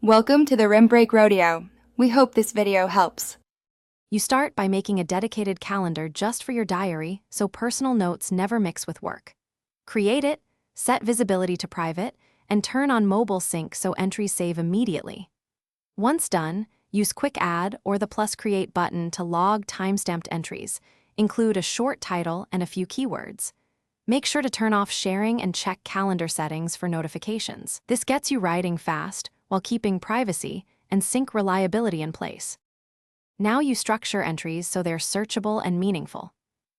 Welcome to the Rim Break Rodeo. We hope this video helps. You start by making a dedicated calendar just for your diary so personal notes never mix with work. Create it, set visibility to private, and turn on mobile sync so entries save immediately. Once done, use Quick Add or the +Create button to log timestamped entries. Include a short title and a few keywords. Make sure to turn off sharing and check calendar settings for notifications. This gets you writing fast while keeping privacy and sync reliability in place. Now you structure entries so they're searchable and meaningful.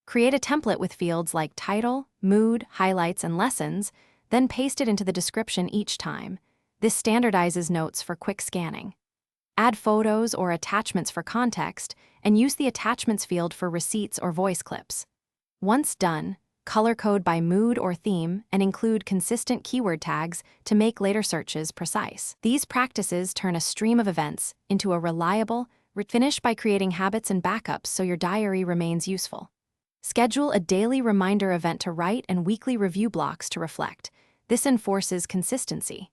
Create a template with fields like title, mood, highlights, and lessons, then paste it into the description each time. This standardizes notes for quick scanning. Add photos or attachments for context, and use the attachments field for receipts or voice clips. Once done, color code by mood or theme and include consistent keyword tags to make later searches precise. These practices turn a stream of events into a reliable, finish by creating habits and backups so your diary remains useful. Schedule a daily reminder event to write and weekly review blocks to reflect. This enforces consistency.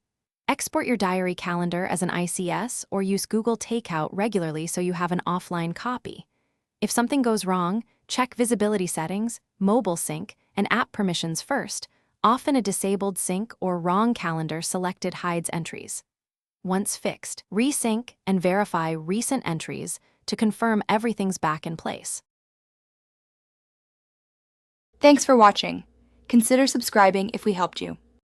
Export your diary calendar as an ICS or use Google Takeout regularly so you have an offline copy. If something goes wrong, check visibility settings, mobile sync, and app permissions first. Often a disabled sync or wrong calendar selected hides entries. Once fixed, resync and verify recent entries to confirm everything's back in place. Thanks for watching. Consider subscribing if we helped you.